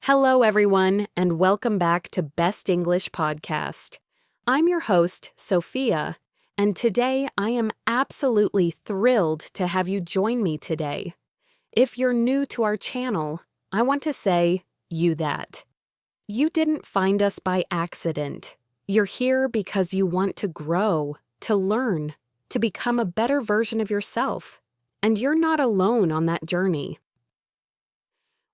Hello, everyone, and welcome back to Best English Podcast. I'm your host, Sophia, and today I am absolutely thrilled to have you join me today. If you're new to our channel, I want to say you that. You didn't find us by accident. You're here because you want to grow, to learn, to become a better version of yourself. And you're not alone on that journey.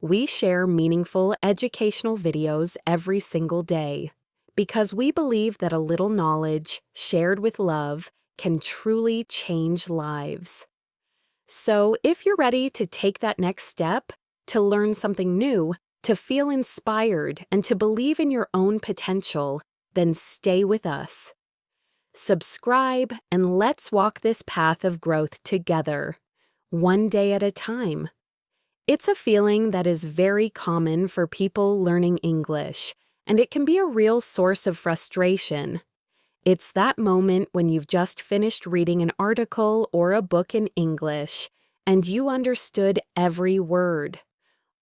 We share meaningful educational videos every single day because we believe that a little knowledge shared with love can truly change lives. So if you're ready to take that next step, to learn something new, to feel inspired, and to believe in your own potential, then stay with us. Subscribe and let's walk this path of growth together, one day at a time. It's a feeling that is very common for people learning English, and it can be a real source of frustration. It's that moment when you've just finished reading an article or a book in English, and you understood every word.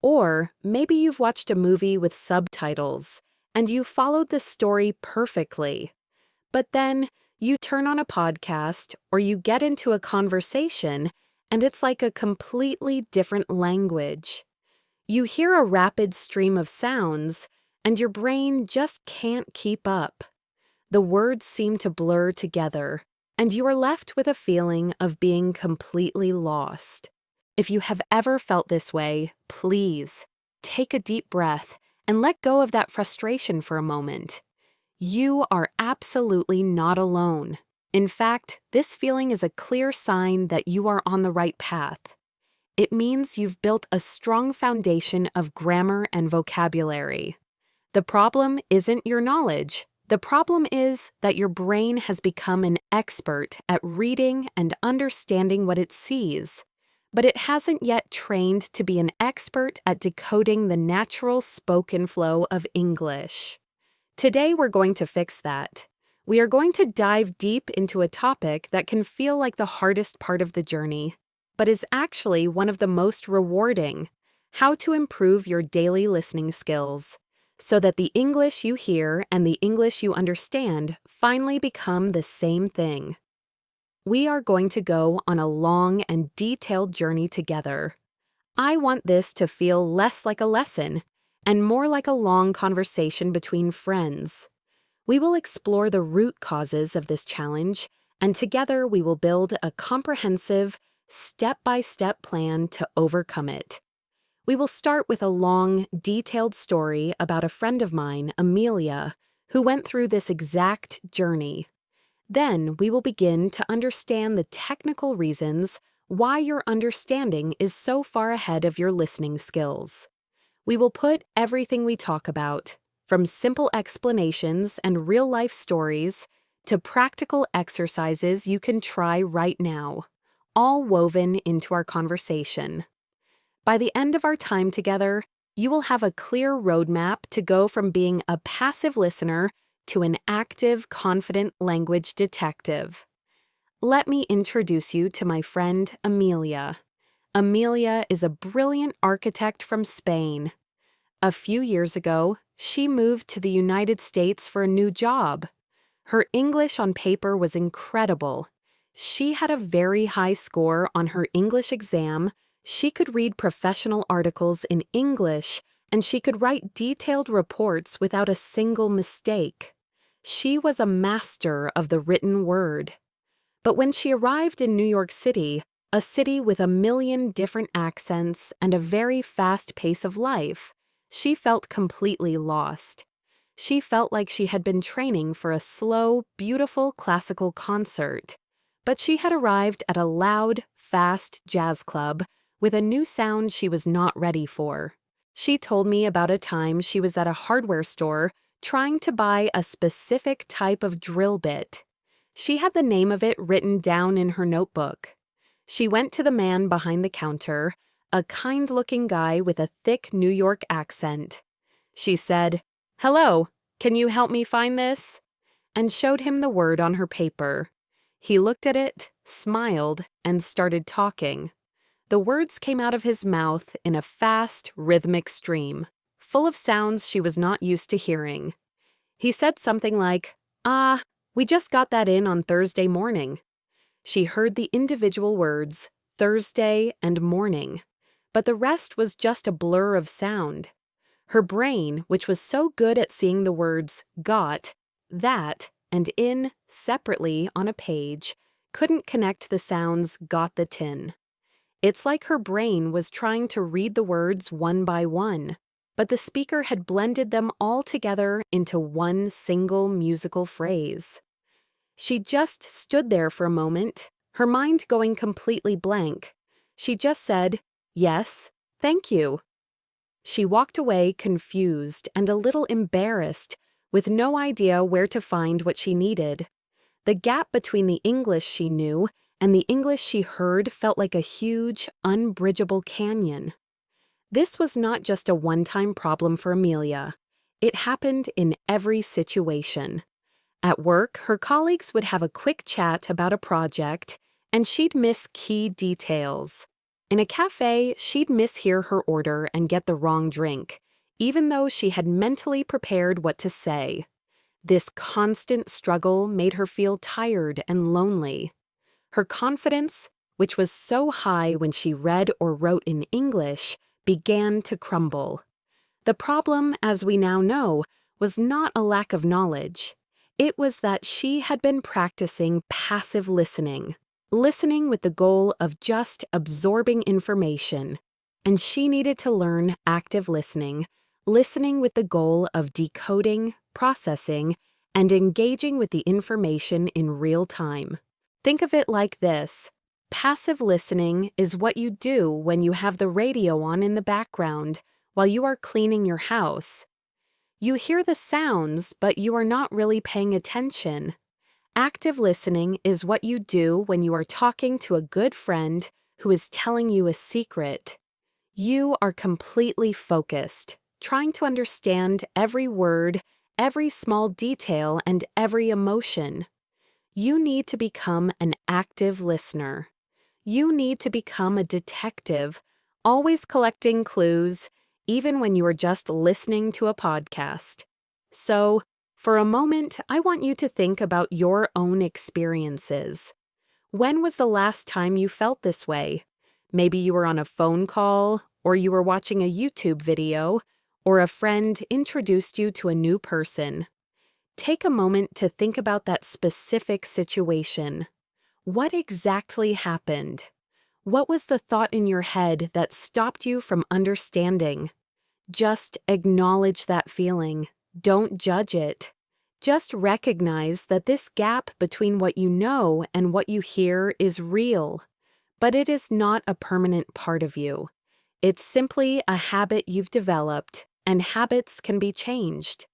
Or maybe you've watched a movie with subtitles, and you followed the story perfectly. But then you turn on a podcast or you get into a conversation, and it's like a completely different language. You hear a rapid stream of sounds, and your brain just can't keep up. The words seem to blur together, and you are left with a feeling of being completely lost. If you have ever felt this way, please take a deep breath and let go of that frustration for a moment. You are absolutely not alone. In fact, this feeling is a clear sign that you are on the right path. It means you've built a strong foundation of grammar and vocabulary. The problem isn't your knowledge. The problem is that your brain has become an expert at reading and understanding what it sees, but it hasn't yet trained to be an expert at decoding the natural spoken flow of English. Today, we're going to fix that. We are going to dive deep into a topic that can feel like the hardest part of the journey, but is actually one of the most rewarding: how to improve your daily listening skills, so that the English you hear and the English you understand finally become the same thing. We are going to go on a long and detailed journey together. I want this to feel less like a lesson and more like a long conversation between friends. We will explore the root causes of this challenge, and together we will build a comprehensive, step-by-step plan to overcome it. We will start with a long, detailed story about a friend of mine, Amelia, who went through this exact journey. Then we will begin to understand the technical reasons why your understanding is so far ahead of your listening skills. We will put everything we talk about, from simple explanations and real-life stories to practical exercises you can try right now, all woven into our conversation. By the end of our time together, you will have a clear roadmap to go from being a passive listener to an active, confident language detective. Let me introduce you to my friend Amelia. Amelia is a brilliant architect from Spain. A few years ago, she moved to the United States for a new job. Her English on paper was incredible. She had a very high score on her English exam, she could read professional articles in English, and she could write detailed reports without a single mistake. She was a master of the written word. But when she arrived in New York City, a city with a million different accents and a very fast pace of life, she felt completely lost. She felt like she had been training for a slow, beautiful classical concert. But she had arrived at a loud, fast jazz club with a new sound she was not ready for. She told me about a time she was at a hardware store trying to buy a specific type of drill bit. She had the name of it written down in her notebook. She went to the man behind the counter, a kind-looking guy with a thick New York accent. She said, "Hello, can you help me find this?" and showed him the word on her paper. He looked at it, smiled, and started talking. The words came out of his mouth in a fast, rhythmic stream. full of sounds she was not used to hearing. He said something like, we just got that in on Thursday morning. She heard the individual words, Thursday and morning, but the rest was just a blur of sound. Her brain, which was so good at seeing the words got, that, and in separately on a page, couldn't connect the sounds got the tin. It's like her brain was trying to read the words one by one, but the speaker had blended them all together into one single musical phrase. She just stood there for a moment, her mind going completely blank. She just said, "Yes, thank you." She walked away confused and a little embarrassed, with no idea where to find what she needed. The gap between the English she knew and the English she heard felt like a huge, unbridgeable canyon. This was not just a one-time problem for Amelia. It happened in every situation. At work, her colleagues would have a quick chat about a project, and she'd miss key details. In a cafe, she'd mishear her order and get the wrong drink, even though she had mentally prepared what to say. This constant struggle made her feel tired and lonely. Her confidence, which was so high when she read or wrote in English, began to crumble. The problem, as we now know, was not a lack of knowledge. It was that she had been practicing passive listening with the goal of just absorbing information, and she needed to learn active listening with the goal of decoding, processing, and engaging with the information in real time. Think of it like this. Passive listening is what you do when you have the radio on in the background while you are cleaning your house. You hear the sounds, but you are not really paying attention. Active listening is what you do when you are talking to a good friend who is telling you a secret. You are completely focused, trying to understand every word, every small detail, and every emotion. You need to become an active listener. You need to become a detective, always collecting clues, even when you are just listening to a podcast. So, for a moment, I want you to think about your own experiences. When was the last time you felt this way? Maybe you were on a phone call, or you were watching a YouTube video, or a friend introduced you to a new person. Take a moment to think about that specific situation. What exactly happened? What was the thought in your head that stopped you from understanding? Just acknowledge that feeling. Don't judge it. Just recognize that this gap between what you know and what you hear is real, but it is not a permanent part of you. It's simply a habit you've developed, and habits can be changed.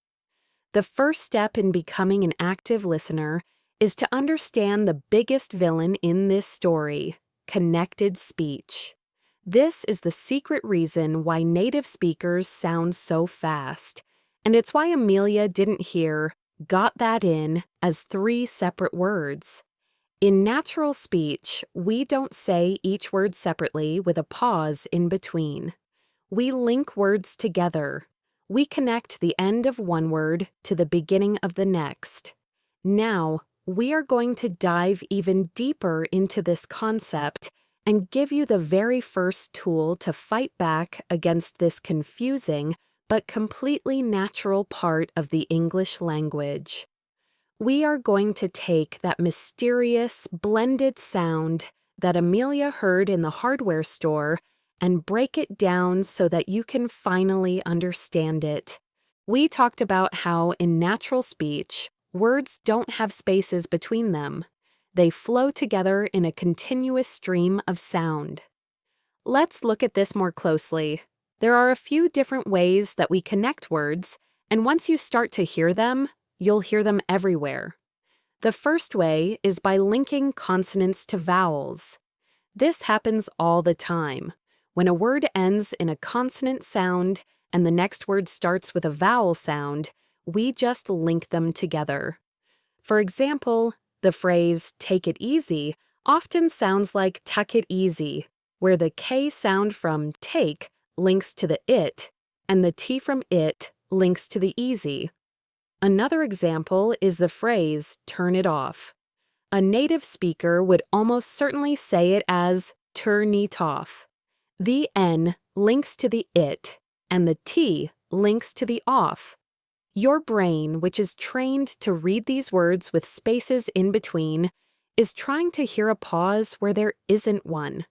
The first step in becoming an active listener is to understand the biggest villain in this story, connected speech. This is the secret reason why native speakers sound so fast, and it's why Amelia didn't hear "got that in" as 3 separate words. In natural speech, we don't say each word separately with a pause in between. We link words together. We connect the end of one word to the beginning of the next. Now, we are going to dive even deeper into this concept and give you the very first tool to fight back against this confusing but completely natural part of the English language. We are going to take that mysterious, blended sound that Amelia heard in the hardware store and break it down so that you can finally understand it. We talked about how in natural speech, words don't have spaces between them. They flow together in a continuous stream of sound. Let's look at this more closely. There are a few different ways that we connect words, and once you start to hear them, you'll hear them everywhere. The first way is by linking consonants to vowels. This happens all the time. When a word ends in a consonant sound and the next word starts with a vowel sound, we just link them together. For example, the phrase "take it easy" often sounds like "tuck it easy," where the K sound from take links to the it, and the T from it links to the easy. Another example is the phrase, turn it off. A native speaker would almost certainly say it as turn it off. The N links to the it, and the T links to the off. Your brain, which is trained to read these words with spaces in between, is trying to hear a pause where there isn't one.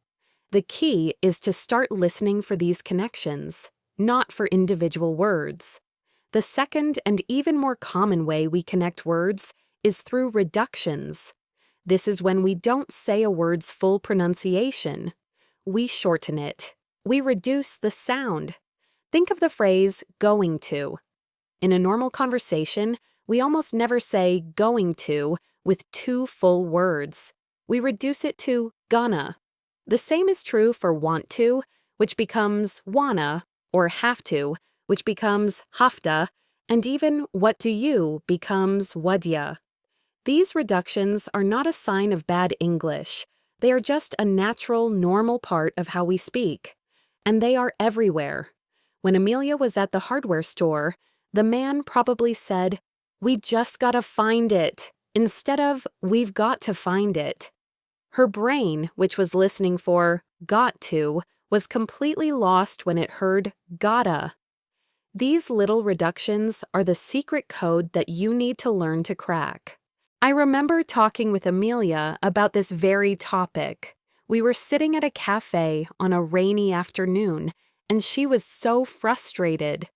The key is to start listening for these connections, not for individual words. The second and even more common way we connect words is through reductions. This is when we don't say a word's full pronunciation. We shorten it. We reduce the sound. Think of the phrase going to. In a normal conversation, we almost never say going to with two full words. We reduce it to gonna. The same is true for want to, which becomes wanna, or have to, which becomes hafta, and even what do you becomes wadya. These reductions are not a sign of bad English. They are just a natural, normal part of how we speak. And they are everywhere. When Amelia was at the hardware store, the man probably said, "We just gotta find it," instead of, "We've got to find it." Her brain, which was listening for got to, was completely lost when it heard gotta. These little reductions are the secret code that you need to learn to crack. I remember talking with Amelia about this very topic. We were sitting at a cafe on a rainy afternoon, and she was so frustrated.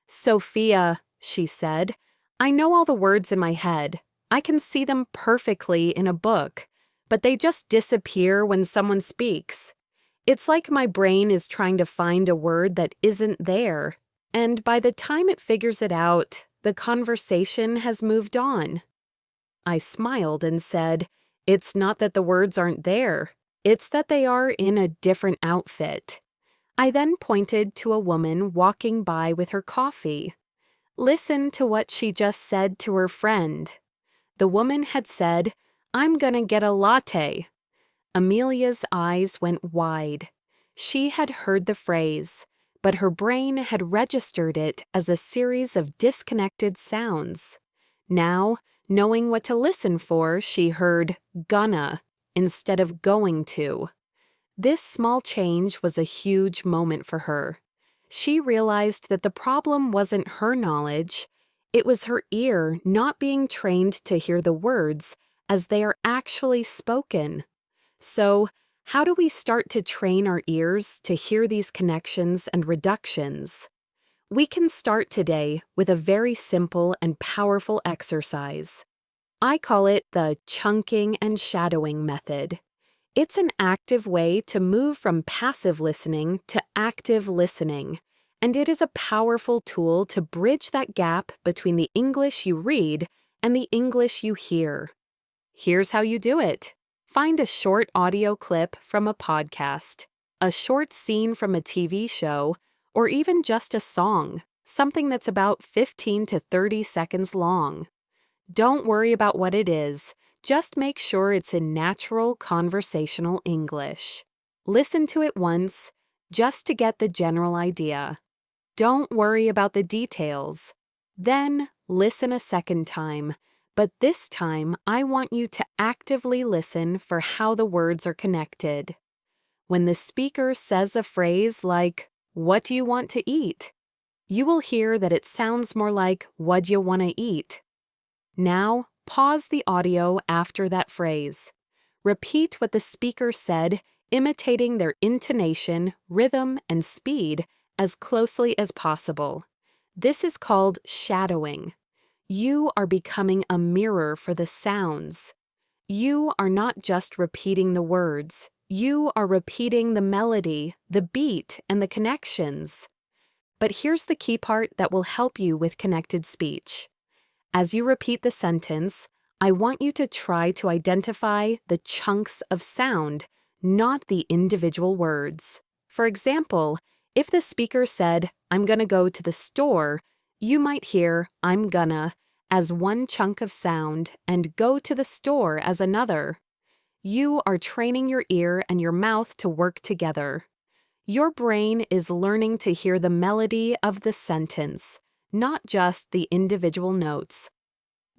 "Sophia," she said, "I know all the words in my head. I can see them perfectly in a book, but they just disappear when someone speaks. It's like my brain is trying to find a word that isn't there, and by the time it figures it out, the conversation has moved on." I smiled and said, "It's not that the words aren't there. It's that they are in a different outfit." I then pointed to a woman walking by with her coffee. Listen to what she just said to her friend. The woman had said, "I'm gonna get a latte." Amelia's eyes went wide. She had heard the phrase, but her brain had registered it as a series of disconnected sounds. Now, knowing what to listen for, she heard gonna instead of going to. This small change was a huge moment for her. She realized that the problem wasn't her knowledge, it was her ear not being trained to hear the words as they are actually spoken. So, how do we start to train our ears to hear these connections and reductions? We can start today with a very simple and powerful exercise. I call it the chunking and shadowing method. It's an active way to move from passive listening to active listening, and it is a powerful tool to bridge that gap between the English you read and the English you hear. Here's how you do it. Find a short audio clip from a podcast, a short scene from a TV show, or even just a song, something that's about 15 to 30 seconds long. Don't worry about what it is. Just make sure it's in natural conversational English. Listen to it once, just to get the general idea. Don't worry about the details. Then listen a second time, but this time I want you to actively listen for how the words are connected. When the speaker says a phrase like, "What do you want to eat?" you will hear that it sounds more like, "What'd you want to eat?" Now, pause the audio after that phrase. Repeat what the speaker said, imitating their intonation, rhythm, and speed as closely as possible. This is called shadowing. You are becoming a mirror for the sounds. You are not just repeating the words. You are repeating the melody, the beat, and the connections. But here's the key part that will help you with connected speech. As you repeat the sentence, I want you to try to identify the chunks of sound, not the individual words. For example, if the speaker said, "I'm gonna go to the store," you might hear "I'm gonna" as one chunk of sound and "go to the store" as another. You are training your ear and your mouth to work together. Your brain is learning to hear the melody of the sentence, not just the individual notes.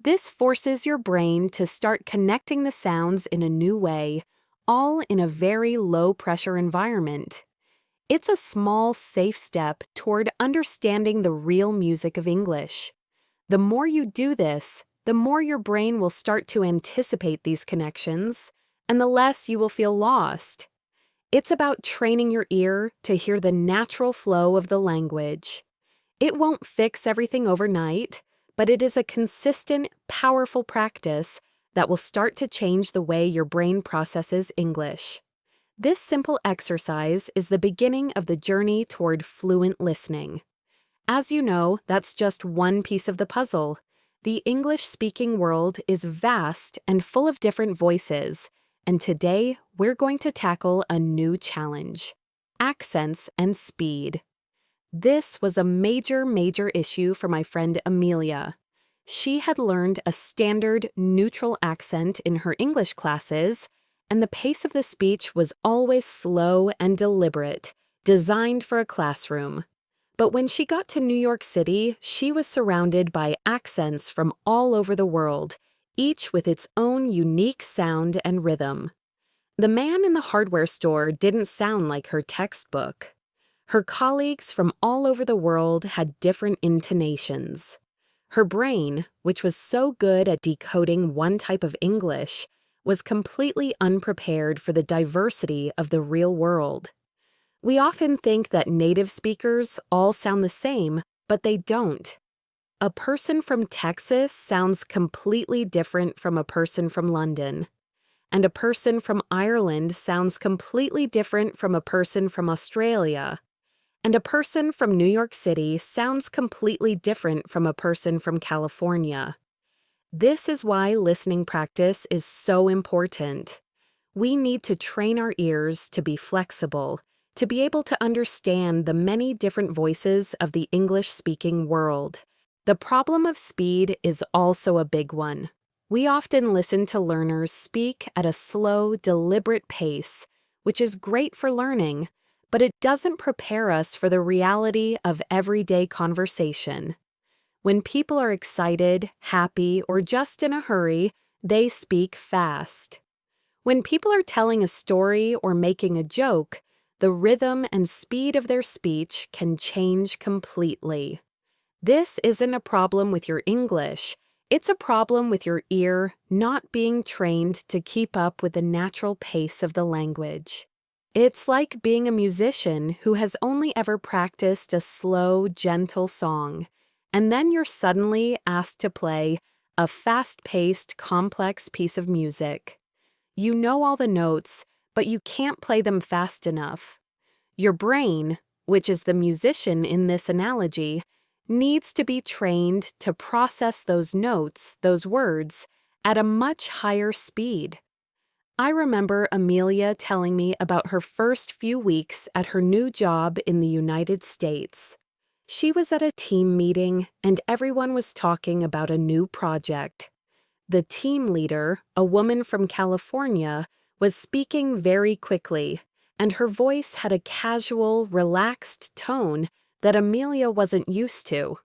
This forces your brain to start connecting the sounds in a new way, all in a very low-pressure environment. It's a small, safe step toward understanding the real music of English. The more you do this, the more your brain will start to anticipate these connections, and the less you will feel lost. It's about training your ear to hear the natural flow of the language. It won't fix everything overnight, but it is a consistent, powerful practice that will start to change the way your brain processes English. This simple exercise is the beginning of the journey toward fluent listening. As you know, that's just one piece of the puzzle. The English-speaking world is vast and full of different voices, and today we're going to tackle a new challenge: accents and speed. This was a major issue for my friend Amelia. She had learned a standard neutral accent in her English classes, and the pace of the speech was always slow and deliberate, designed for a classroom. But when she got to New York City, she was surrounded by accents from all over the world, each with its own unique sound and rhythm. The man in the hardware store didn't sound like her textbook. Her colleagues from all over the world had different intonations. Her brain, which was so good at decoding one type of English, was completely unprepared for the diversity of the real world. We often think that native speakers all sound the same, but they don't. A person from Texas sounds completely different from a person from London, and a person from Ireland sounds completely different from a person from Australia, and a person from New York City sounds completely different from a person from California. This is why listening practice is so important. We need to train our ears to be flexible, to be able to understand the many different voices of the English-speaking world. The problem of speed is also a big one. We often listen to learners speak at a slow, deliberate pace, which is great for learning, but it doesn't prepare us for the reality of everyday conversation. When people are excited, happy, or just in a hurry, they speak fast. When people are telling a story or making a joke, the rhythm and speed of their speech can change completely. This isn't a problem with your English. It's a problem with your ear not being trained to keep up with the natural pace of the language. It's like being a musician who has only ever practiced a slow, gentle song, and then you're suddenly asked to play a fast-paced, complex piece of music. You know all the notes, but you can't play them fast enough. Your brain, which is the musician in this analogy, needs to be trained to process those notes, those words, at a much higher speed. I remember Amelia telling me about her first few weeks at her new job in the United States. She was at a team meeting, and everyone was talking about a new project. The team leader, a woman from California, was speaking very quickly, and her voice had a casual, relaxed tone that Amelia wasn't used to.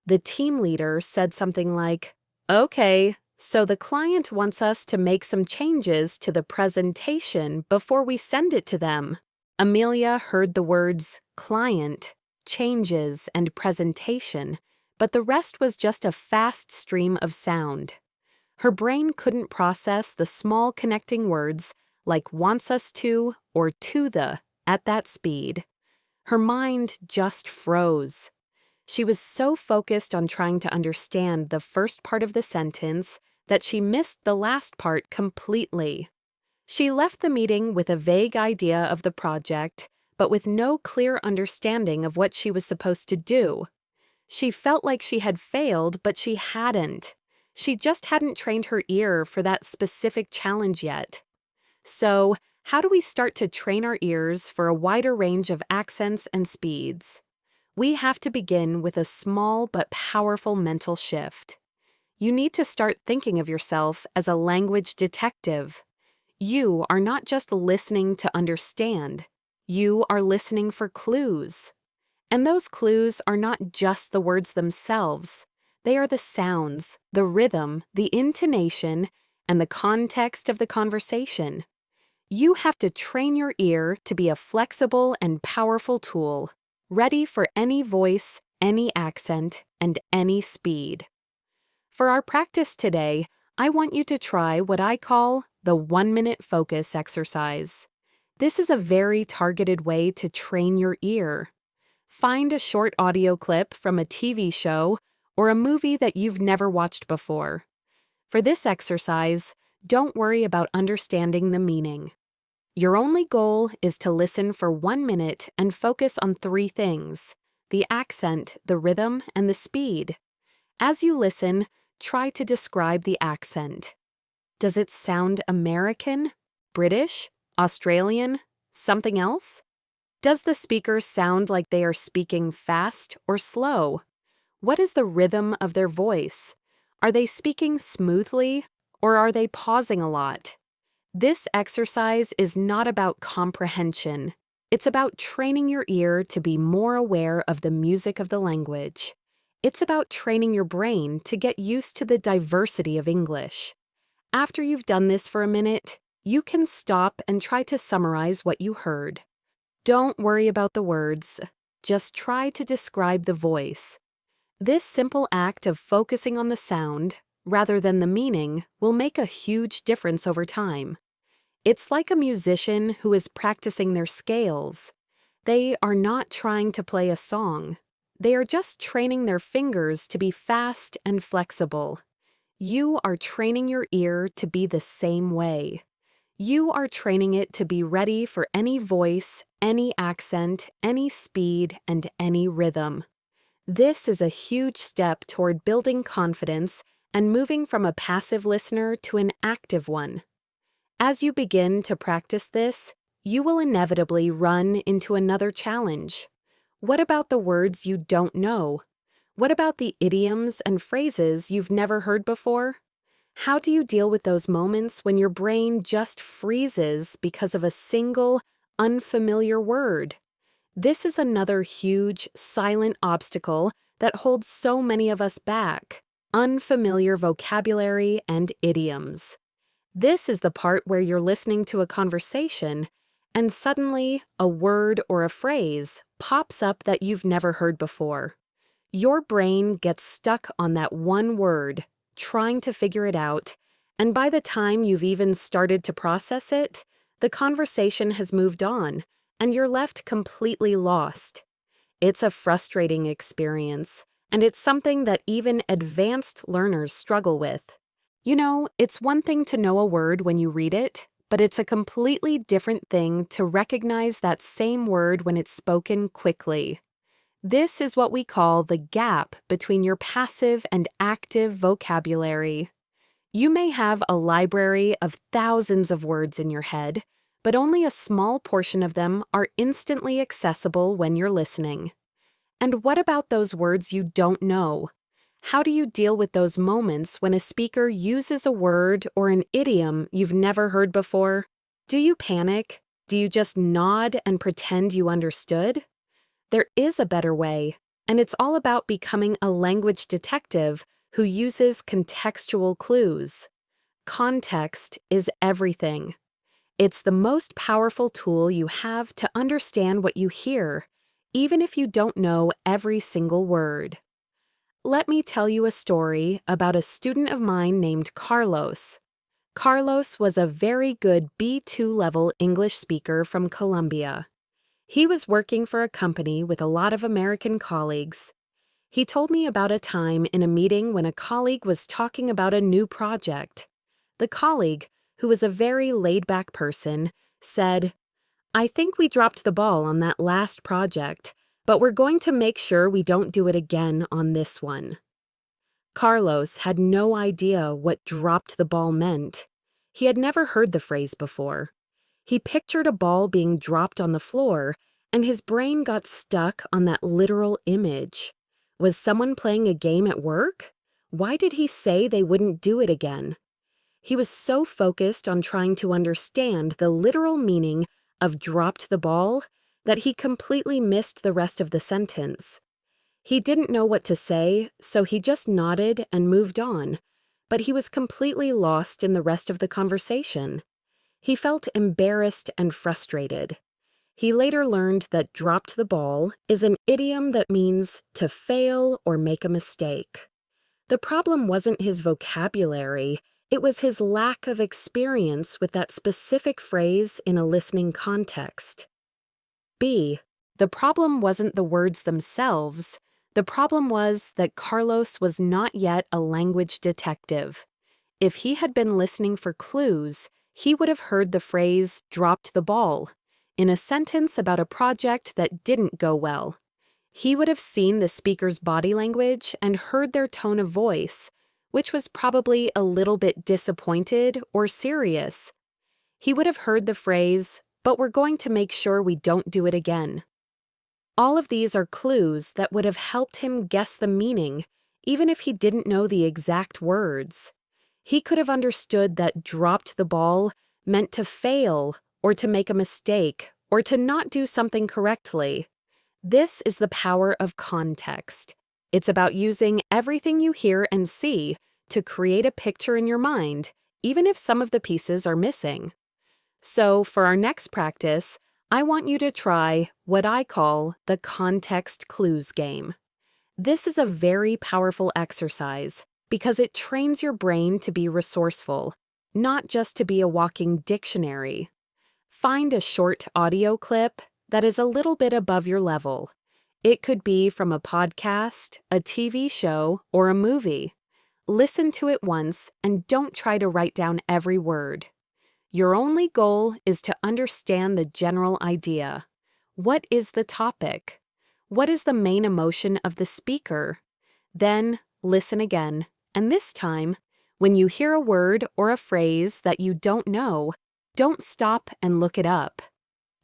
The team leader said something like, "Okay, so the client wants us to make some changes to the presentation before we send it to them." Amelia heard the words client, changes, and presentation, but the rest was just a fast stream of sound. Her brain couldn't process the small connecting words like wants us to or to the at that speed. Her mind just froze. She was so focused on trying to understand the first part of the sentence that she missed the last part completely. She left the meeting with a vague idea of the project, but with no clear understanding of what she was supposed to do. She felt like she had failed, but she hadn't. She just hadn't trained her ear for that specific challenge yet. So, how do we start to train our ears for a wider range of accents and speeds? We have to begin with a small but powerful mental shift. You need to start thinking of yourself as a language detective. You are not just listening to understand. You are listening for clues. And those clues are not just the words themselves. They are the sounds, the rhythm, the intonation, and the context of the conversation. You have to train your ear to be a flexible and powerful tool, ready for any voice, any accent, and any speed. For our practice today, I want you to try what I call the 1-minute focus exercise. This is a very targeted way to train your ear. Find a short audio clip from a TV show or a movie that you've never watched before. For this exercise, don't worry about understanding the meaning. Your only goal is to listen for 1 minute and focus on 3 things: the accent, the rhythm, and the speed. As you listen, try to describe the accent. Does it sound American, British, Australian, something else? Does the speaker sound like they are speaking fast or slow? What is the rhythm of their voice? Are they speaking smoothly or are they pausing a lot? This exercise is not about comprehension. It's about training your ear to be more aware of the music of the language. It's about training your brain to get used to the diversity of English. After you've done this for a minute, you can stop and try to summarize what you heard. Don't worry about the words. Just try to describe the voice. This simple act of focusing on the sound, rather than the meaning, will make a huge difference over time. It's like a musician who is practicing their scales. They are not trying to play a song. They are just training their fingers to be fast and flexible. You are training your ear to be the same way. You are training it to be ready for any voice, any accent, any speed, and any rhythm. This is a huge step toward building confidence and moving from a passive listener to an active one. As you begin to practice this, you will inevitably run into another challenge. What about the words you don't know? What about the idioms and phrases you've never heard before? How do you deal with those moments when your brain just freezes because of a single, unfamiliar word? This is another huge, silent obstacle that holds so many of us back: unfamiliar vocabulary and idioms. This is the part where you're listening to a conversation, and suddenly a word or a phrase pops up that you've never heard before. Your brain gets stuck on that one word, trying to figure it out, and by the time you've even started to process it, the conversation has moved on, and you're left completely lost. It's a frustrating experience, and it's something that even advanced learners struggle with. You know, it's one thing to know a word when you read it, but it's a completely different thing to recognize that same word when it's spoken quickly. This is what we call the gap between your passive and active vocabulary. You may have a library of thousands of words in your head, but only a small portion of them are instantly accessible when you're listening. And what about those words you don't know? How do you deal with those moments when a speaker uses a word or an idiom you've never heard before? Do you panic? Do you just nod and pretend you understood? There is a better way, and it's all about becoming a language detective who uses contextual clues. Context is everything. It's the most powerful tool you have to understand what you hear, even if you don't know every single word. Let me tell you a story about a student of mine named Carlos. Carlos was a very good B2 level English speaker from Colombia. He was working for a company with a lot of American colleagues. He told me about a time in a meeting when a colleague was talking about a new project. The colleague, who was a very laid-back person, said, "I think we dropped the ball on that last project, but we're going to make sure we don't do it again on this one." Carlos had no idea what dropped the ball meant. He had never heard the phrase before. He pictured a ball being dropped on the floor, and his brain got stuck on that literal image. Was someone playing a game at work? Why did he say they wouldn't do it again? He was so focused on trying to understand the literal meaning of dropped the ball that he completely missed the rest of the sentence. He didn't know what to say, so he just nodded and moved on, but he was completely lost in the rest of the conversation. He felt embarrassed and frustrated. He later learned that dropped the ball is an idiom that means to fail or make a mistake. The problem wasn't his vocabulary, it was his lack of experience with that specific phrase in a listening context. B. The problem wasn't the words themselves. The problem was that Carlos was not yet a language detective. If he had been listening for clues, he would have heard the phrase dropped the ball in a sentence about a project that didn't go well. He would have seen the speaker's body language and heard their tone of voice, which was probably a little bit disappointed or serious. He would have heard the phrase, "But we're going to make sure we don't do it again." All of these are clues that would have helped him guess the meaning, even if he didn't know the exact words. He could have understood that dropped the ball meant to fail, or to make a mistake, or to not do something correctly. This is the power of context. It's about using everything you hear and see to create a picture in your mind, even if some of the pieces are missing. So, for our next practice, I want you to try what I call the context clues game. This is a very powerful exercise because it trains your brain to be resourceful, not just to be a walking dictionary. Find a short audio clip that is a little bit above your level. It could be from a podcast, a TV show, or a movie. Listen to it once and don't try to write down every word. Your only goal is to understand the general idea. What is the topic? What is the main emotion of the speaker? Then listen again, and this time, when you hear a word or a phrase that you don't know, don't stop and look it up.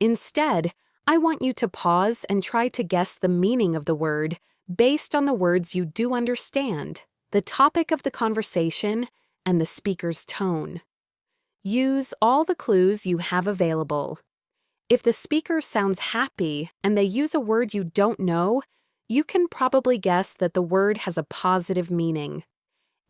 Instead, I want you to pause and try to guess the meaning of the word based on the words you do understand, the topic of the conversation, and the speaker's tone. Use all the clues you have available. If the speaker sounds happy and they use a word you don't know, you can probably guess that the word has a positive meaning.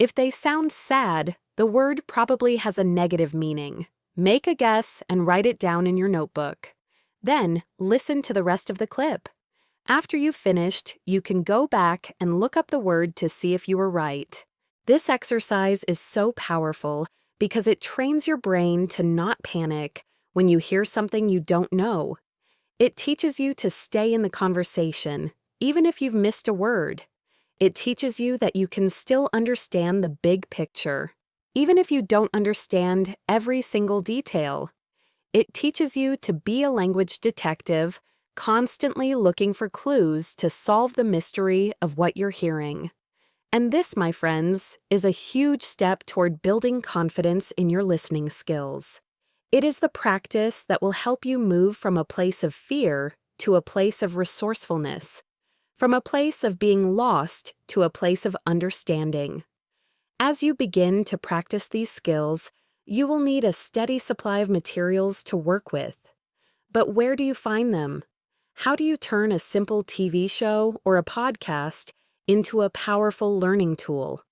If they sound sad, the word probably has a negative meaning. Make a guess and write it down in your notebook. Then, listen to the rest of the clip. After you've finished, you can go back and look up the word to see if you were right. This exercise is so powerful because it trains your brain to not panic when you hear something you don't know. It teaches you to stay in the conversation, even if you've missed a word. It teaches you that you can still understand the big picture, even if you don't understand every single detail. It teaches you to be a language detective, constantly looking for clues to solve the mystery of what you're hearing. And this, my friends, is a huge step toward building confidence in your listening skills. It is the practice that will help you move from a place of fear to a place of resourcefulness, from a place of being lost to a place of understanding. As you begin to practice these skills, you will need a steady supply of materials to work with. But where do you find them? How do you turn a simple TV show or a podcast into a powerful learning tool?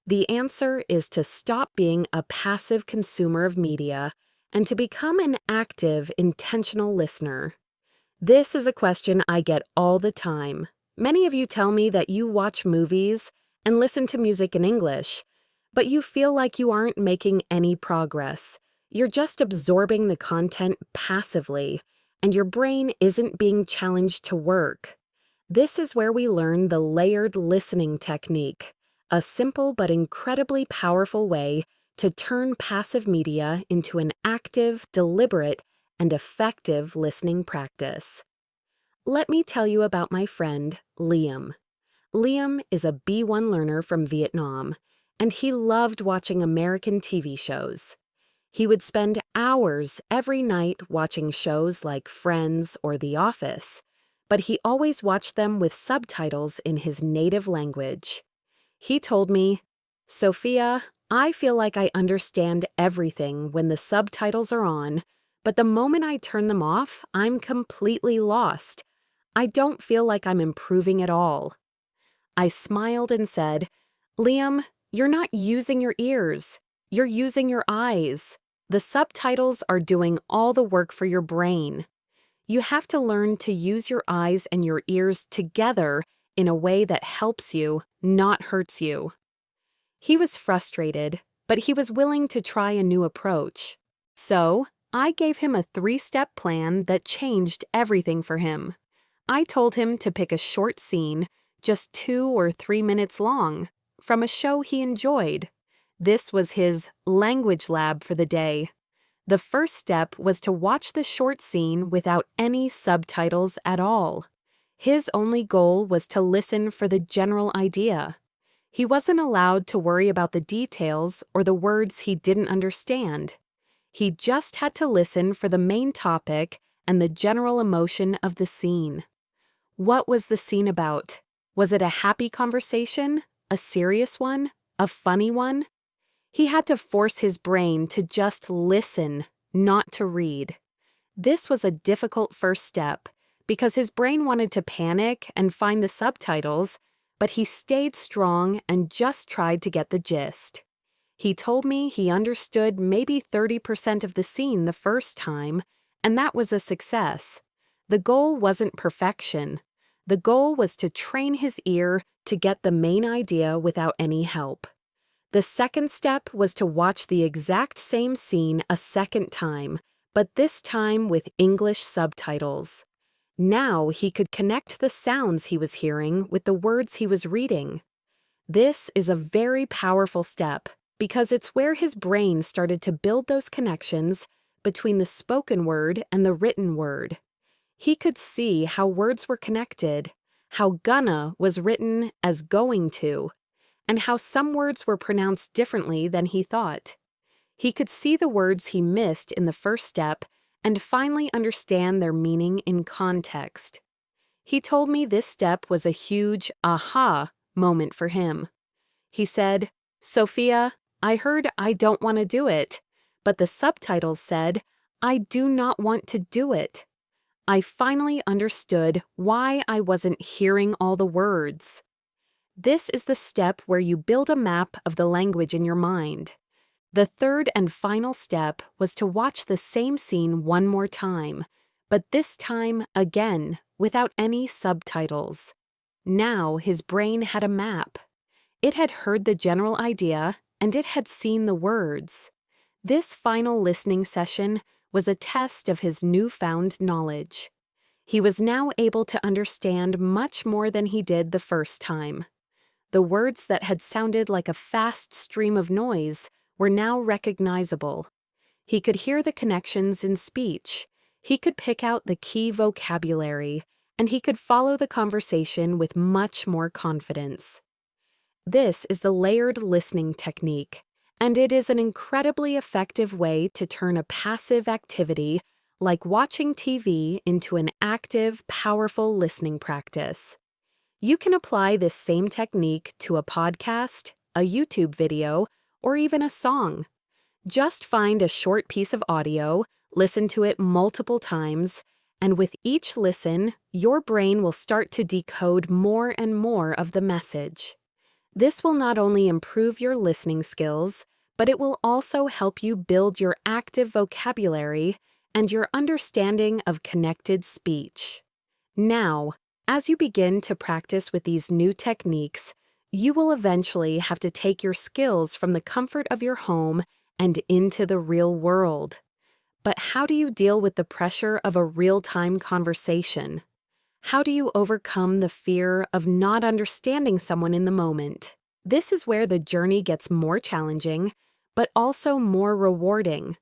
The answer is to stop being a passive consumer of media and to become an active, intentional listener. This is a question I get all the time. Many of you tell me that you watch movies and listen to music in English, but you feel like you aren't making any progress. You're just absorbing the content passively, and your brain isn't being challenged to work. This is where we learn the layered listening technique, a simple but incredibly powerful way to turn passive media into an active, deliberate, and effective listening practice. Let me tell you about my friend, Liam. Liam is a B1 learner from Vietnam, and he loved watching American TV shows. He would spend hours every night watching shows like Friends or The Office, but he always watched them with subtitles in his native language. He told me, "Sophia, I feel like I understand everything when the subtitles are on, but the moment I turn them off, I'm completely lost. I don't feel like I'm improving at all. I smiled and said, Liam, you're not using your ears. You're using your eyes. The subtitles are doing all the work for your brain. You have to learn to use your eyes and your ears together in a way that helps you, not hurts you. He was frustrated, but he was willing to try a new approach. So, I gave him a 3-step plan that changed everything for him. I told him to pick a short scene, just 2 or 3 minutes long, from a show he enjoyed. This was his language lab for the day. The first step was to watch the short scene without any subtitles at all. His only goal was to listen for the general idea. He wasn't allowed to worry about the details or the words he didn't understand. He just had to listen for the main topic and the general emotion of the scene. What was the scene about? Was it a happy conversation? A serious one? A funny one? He had to force his brain to just listen, not to read. This was a difficult first step because his brain wanted to panic and find the subtitles, but he stayed strong and just tried to get the gist. He told me he understood maybe 30% of the scene the first time, and that was a success. The goal wasn't perfection. The goal was to train his ear to get the main idea without any help. The second step was to watch the exact same scene a second time, but this time with English subtitles. Now he could connect the sounds he was hearing with the words he was reading. This is a very powerful step because it's where his brain started to build those connections between the spoken word and the written word. He could see how words were connected, how gonna was written as going to, and how some words were pronounced differently than he thought. He could see the words he missed in the first step and finally understand their meaning in context. He told me this step was a huge aha moment for him. He said, Sophia, I heard I don't want to do it, but the subtitles said, I do not want to do it. I finally understood why I wasn't hearing all the words. This is the step where you build a map of the language in your mind. The third and final step was to watch the same scene one more time, but this time again without any subtitles. Now his brain had a map. It had heard the general idea and it had seen the words. This final listening session was a test of his newfound knowledge. He was now able to understand much more than he did the first time. The words that had sounded like a fast stream of noise were now recognizable. He could hear the connections in speech. He could pick out the key vocabulary, and he could follow the conversation with much more confidence. This is the layered listening technique, and it is an incredibly effective way to turn a passive activity like watching TV into an active, powerful listening practice. You can apply this same technique to a podcast, a YouTube video, or even a song. Just find a short piece of audio, listen to it multiple times, and with each listen, your brain will start to decode more and more of the message. This will not only improve your listening skills, but it will also help you build your active vocabulary and your understanding of connected speech. Now, as you begin to practice with these new techniques, you will eventually have to take your skills from the comfort of your home and into the real world. But how do you deal with the pressure of a real-time conversation? How do you overcome the fear of not understanding someone in the moment? This is where the journey gets more challenging, but also more rewarding.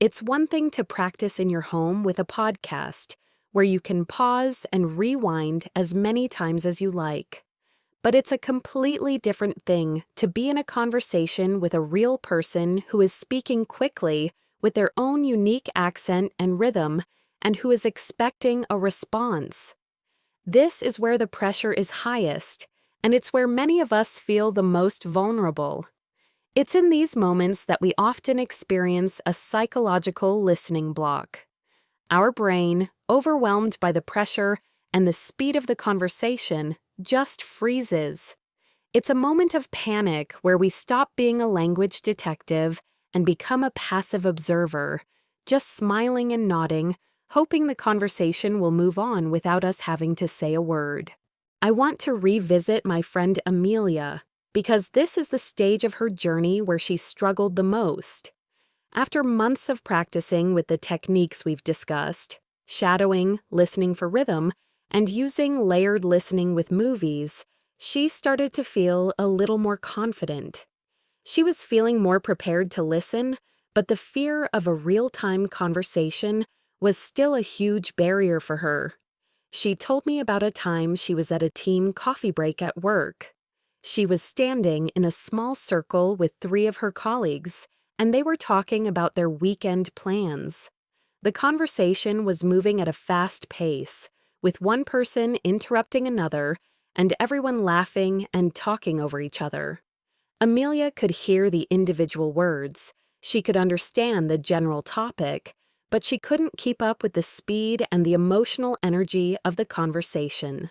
It's one thing to practice in your home with a podcast, where you can pause and rewind as many times as you like. But it's a completely different thing to be in a conversation with a real person who is speaking quickly with their own unique accent and rhythm and who is expecting a response. This is where the pressure is highest, and it's where many of us feel the most vulnerable. It's in these moments that we often experience a psychological listening block. Our brain, overwhelmed by the pressure and the speed of the conversation, just freezes. It's a moment of panic where we stop being a language detective and become a passive observer, just smiling and nodding, hoping the conversation will move on without us having to say a word. I want to revisit my friend Amelia, because this is the stage of her journey where she struggled the most. After months of practicing with the techniques we've discussed, shadowing, listening for rhythm, and using layered listening with movies, she started to feel a little more confident. She was feeling more prepared to listen, but the fear of a real-time conversation was still a huge barrier for her. She told me about a time she was at a team coffee break at work. She was standing in a small circle with 3 of her colleagues, and they were talking about their weekend plans. The conversation was moving at a fast pace, with one person interrupting another, and everyone laughing and talking over each other. Amelia could hear the individual words, she could understand the general topic, but she couldn't keep up with the speed and the emotional energy of the conversation.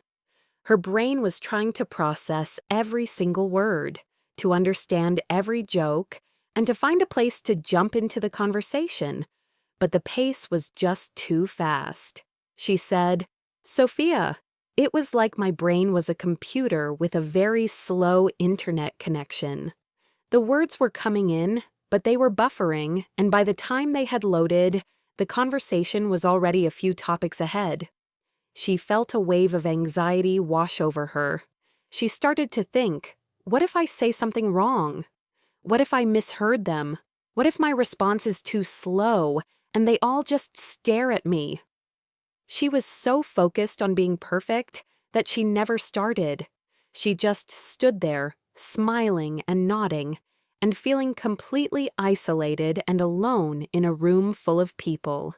Her brain was trying to process every single word, to understand every joke, and to find a place to jump into the conversation. But the pace was just too fast. She said, "Sophia, it was like my brain was a computer with a very slow internet connection. The words were coming in, but they were buffering, and by the time they had loaded, the conversation was already a few topics ahead." She felt a wave of anxiety wash over her. She started to think, what if I say something wrong? What if I misheard them? What if my response is too slow and they all just stare at me? She was so focused on being perfect that she never started. She just stood there, smiling and nodding, and feeling completely isolated and alone in a room full of people.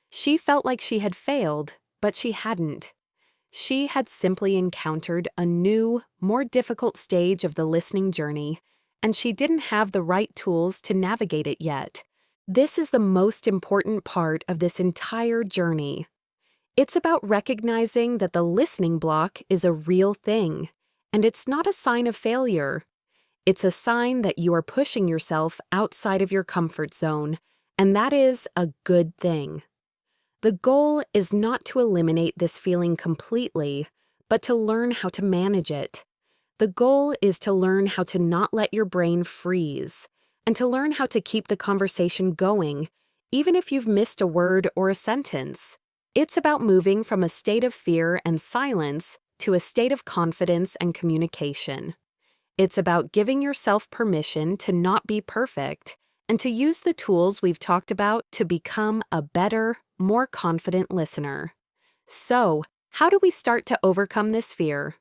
She felt like she had failed, but she hadn't. She had simply encountered a new, more difficult stage of the listening journey, and she didn't have the right tools to navigate it yet. This is the most important part of this entire journey. It's about recognizing that the listening block is a real thing, and it's not a sign of failure. It's a sign that you are pushing yourself outside of your comfort zone, and that is a good thing. The goal is not to eliminate this feeling completely, but to learn how to manage it. The goal is to learn how to not let your brain freeze, and to learn how to keep the conversation going, even if you've missed a word or a sentence. It's about moving from a state of fear and silence to a state of confidence and communication. It's about giving yourself permission to not be perfect, and to use the tools we've talked about to become a better, more confident listener. So, how do we start to overcome this fear?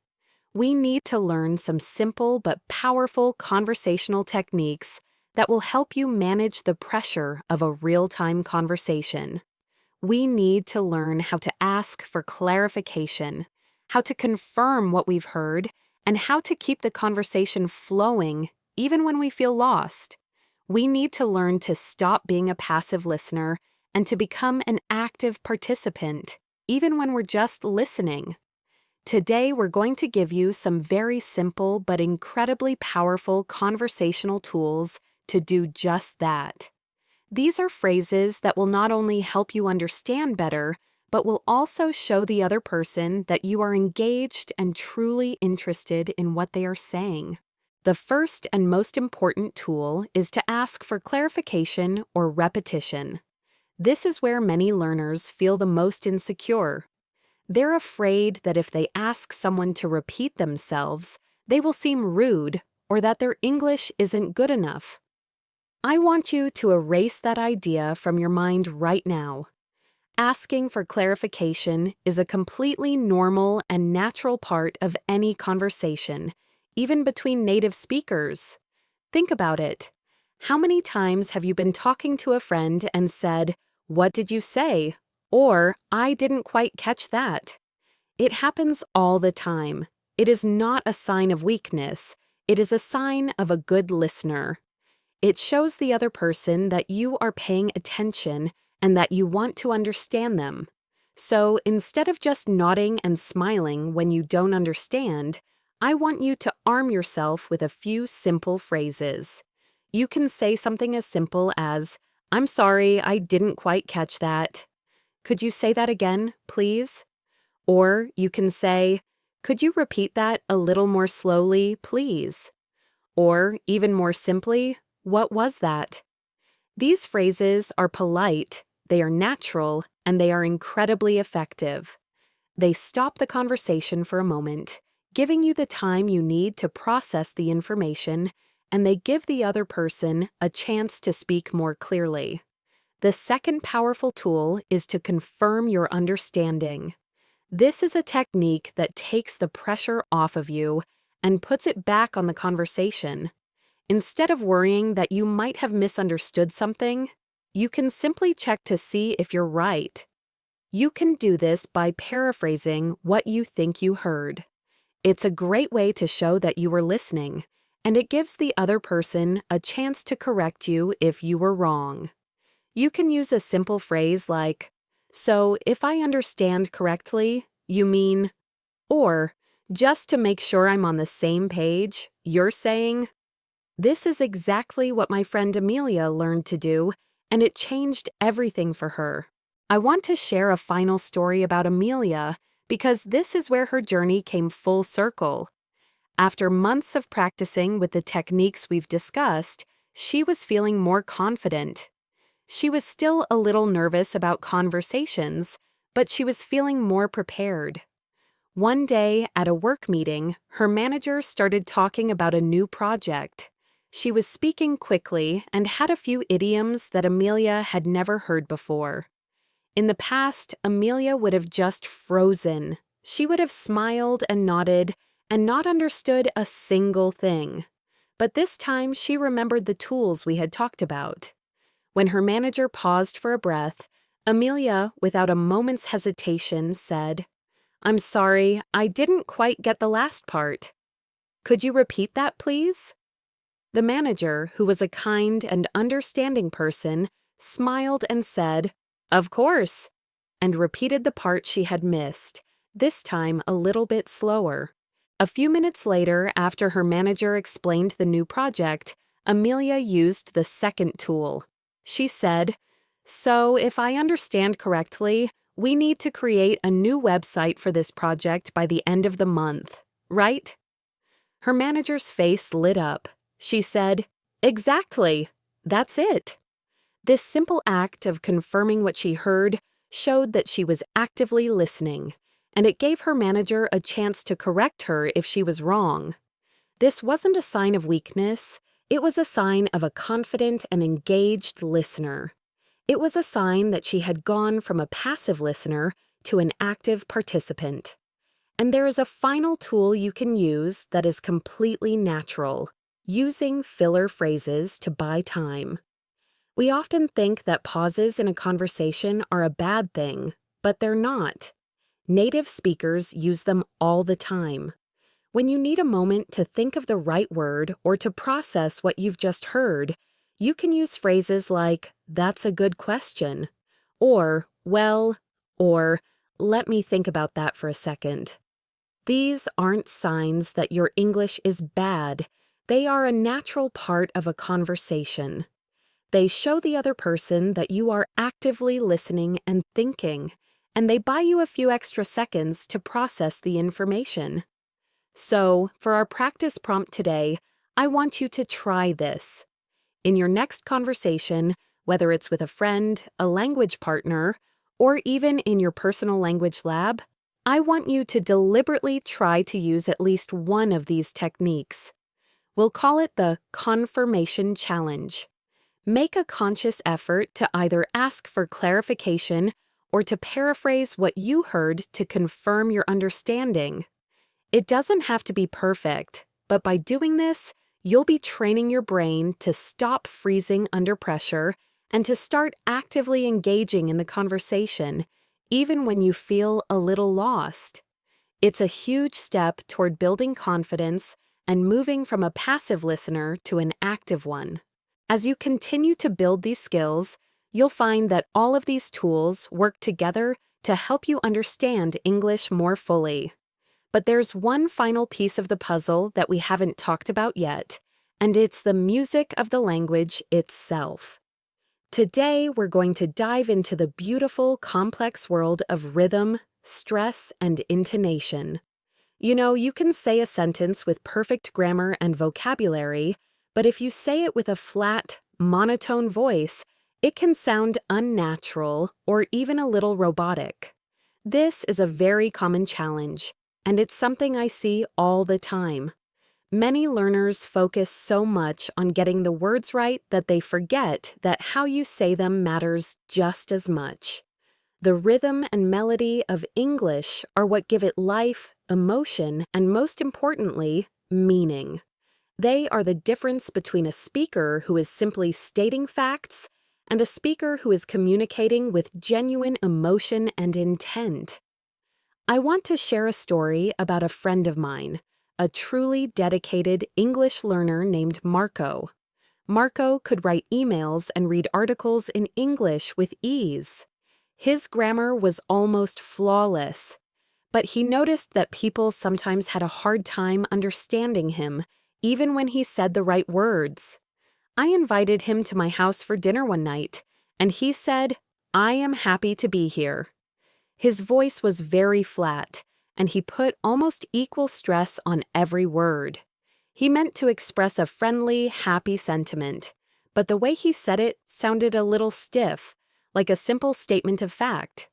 We need to learn some simple but powerful conversational techniques that will help you manage the pressure of a real-time conversation. We need to learn how to ask for clarification, how to confirm what we've heard, and how to keep the conversation flowing even when we feel lost. We need to learn to stop being a passive listener and to become an active participant, even when we're just listening. Today, we're going to give you some very simple but incredibly powerful conversational tools to do just that. These are phrases that will not only help you understand better, but will also show the other person that you are engaged and truly interested in what they are saying. The first and most important tool is to ask for clarification or repetition. This is where many learners feel the most insecure. They're afraid that if they ask someone to repeat themselves, they will seem rude or that their English isn't good enough. I want you to erase that idea from your mind right now. Asking for clarification is a completely normal and natural part of any conversation, even between native speakers. Think about it. How many times have you been talking to a friend and said, "What did you say?" or "I didn't quite catch that"? It happens all the time. It is not a sign of weakness. It is a sign of a good listener. It shows the other person that you are paying attention and that you want to understand them. So instead of just nodding and smiling when you don't understand, I want you to arm yourself with a few simple phrases. You can say something as simple as, "I'm sorry, I didn't quite catch that. Could you say that again, please?" Or you can say, "Could you repeat that a little more slowly, please?" Or, even more simply, "What was that?" These phrases are polite, they are natural, and they are incredibly effective. They stop the conversation for a moment, giving you the time you need to process the information, and they give the other person a chance to speak more clearly. The second powerful tool is to confirm your understanding. This is a technique that takes the pressure off of you and puts it back on the conversation. Instead of worrying that you might have misunderstood something, you can simply check to see if you're right. You can do this by paraphrasing what you think you heard. It's a great way to show that you were listening, and it gives the other person a chance to correct you if you were wrong. You can use a simple phrase like, "So, if I understand correctly, you mean," or, "Just to make sure I'm on the same page, you're saying," "This is exactly what my friend Amelia learned to do, and it changed everything for her." I want to share a final story about Amelia because this is where her journey came full circle. After months of practicing with the techniques we've discussed, she was feeling more confident. She was still a little nervous about conversations, but she was feeling more prepared. One day at a work meeting, her manager started talking about a new project. She was speaking quickly and had a few idioms that Amelia had never heard before. In the past, Amelia would have just frozen. She would have smiled and nodded and not understood a single thing. But this time she remembered the tools we had talked about. When her manager paused for a breath, Amelia, without a moment's hesitation, said, "I'm sorry, I didn't quite get the last part. Could you repeat that, please?" The manager, who was a kind and understanding person, smiled and said, "Of course," and repeated the part she had missed, this time a little bit slower. A few minutes later, after her manager explained the new project, Amelia used the second tool. She said, "So, if I understand correctly, we need to create a new website for this project by the end of the month, right?" Her manager's face lit up. She said, "Exactly. That's it." This simple act of confirming what she heard showed that she was actively listening, and it gave her manager a chance to correct her if she was wrong. This wasn't a sign of weakness. It was a sign of a confident and engaged listener. It was a sign that she had gone from a passive listener to an active participant. And there is a final tool you can use that is completely natural, using filler phrases to buy time. We often think that pauses in a conversation are a bad thing, but they're not. Native speakers use them all the time. When you need a moment to think of the right word or to process what you've just heard, you can use phrases like, "That's a good question," or, "Well," or, "Let me think about that for a second." These aren't signs that your English is bad. They are a natural part of a conversation. They show the other person that you are actively listening and thinking, and they buy you a few extra seconds to process the information. So, for our practice prompt today, I want you to try this. In your next conversation, whether it's with a friend, a language partner, or even in your personal language lab, I want you to deliberately try to use at least one of these techniques. We'll call it the confirmation challenge. Make a conscious effort to either ask for clarification or to paraphrase what you heard to confirm your understanding. It doesn't have to be perfect, but by doing this, you'll be training your brain to stop freezing under pressure and to start actively engaging in the conversation, even when you feel a little lost. It's a huge step toward building confidence and moving from a passive listener to an active one. As you continue to build these skills, you'll find that all of these tools work together to help you understand English more fully. But there's one final piece of the puzzle that we haven't talked about yet, and it's the music of the language itself. Today, we're going to dive into the beautiful, complex world of rhythm, stress, and intonation. You know, you can say a sentence with perfect grammar and vocabulary, but if you say it with a flat, monotone voice, it can sound unnatural or even a little robotic. This is a very common challenge, and it's something I see all the time. Many learners focus so much on getting the words right that they forget that how you say them matters just as much. The rhythm and melody of English are what give it life, emotion, and most importantly, meaning. They are the difference between a speaker who is simply stating facts and a speaker who is communicating with genuine emotion and intent. I want to share a story about a friend of mine, a truly dedicated English learner named Marco. Marco could write emails and read articles in English with ease. His grammar was almost flawless, but he noticed that people sometimes had a hard time understanding him, even when he said the right words. I invited him to my house for dinner one night, and he said, "I am happy to be here." His voice was very flat, and he put almost equal stress on every word. He meant to express a friendly, happy sentiment, but the way he said it sounded a little stiff, like a simple statement of fact.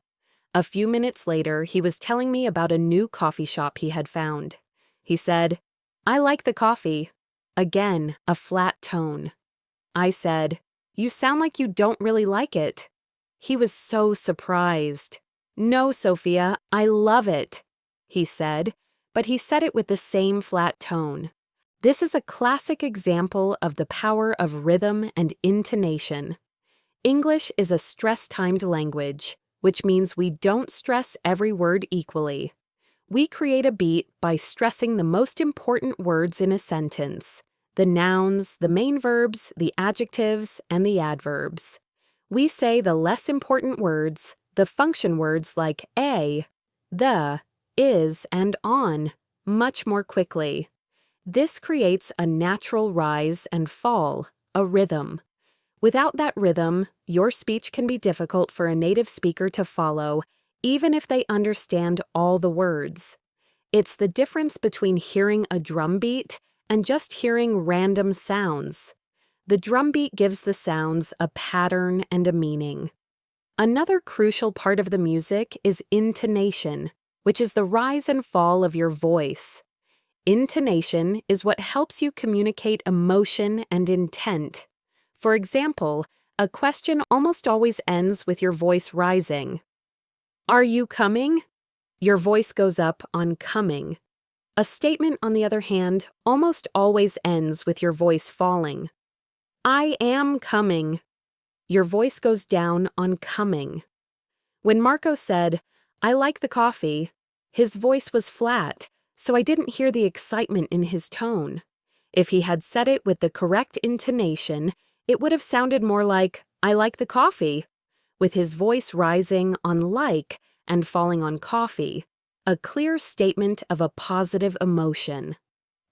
A few minutes later, he was telling me about a new coffee shop he had found. He said, "I like the coffee." Again, a flat tone. I said, "You sound like you don't really like it." He was so surprised. "No, Sophia, I love it," he said, but he said it with the same flat tone. This is a classic example of the power of rhythm and intonation. English is a stress-timed language, which means we don't stress every word equally. We create a beat by stressing the most important words in a sentence: the nouns, the main verbs, the adjectives, and the adverbs. We say the less important words, the function words like a, the, is, and on, much more quickly. This creates a natural rise and fall, a rhythm. Without that rhythm, your speech can be difficult for a native speaker to follow, even if they understand all the words. It's the difference between hearing a drum beat and just hearing random sounds. The drum beat gives the sounds a pattern and a meaning. Another crucial part of the music is intonation, which is the rise and fall of your voice. Intonation is what helps you communicate emotion and intent. For example, a question almost always ends with your voice rising. "Are you coming?" Your voice goes up on coming. A statement, on the other hand, almost always ends with your voice falling. "I am coming." Your voice goes down on coming. When Marco said, "I like the coffee," his voice was flat, so I didn't hear the excitement in his tone. If he had said it with the correct intonation, it would have sounded more like, "I like the coffee," with his voice rising on like and falling on coffee, a clear statement of a positive emotion.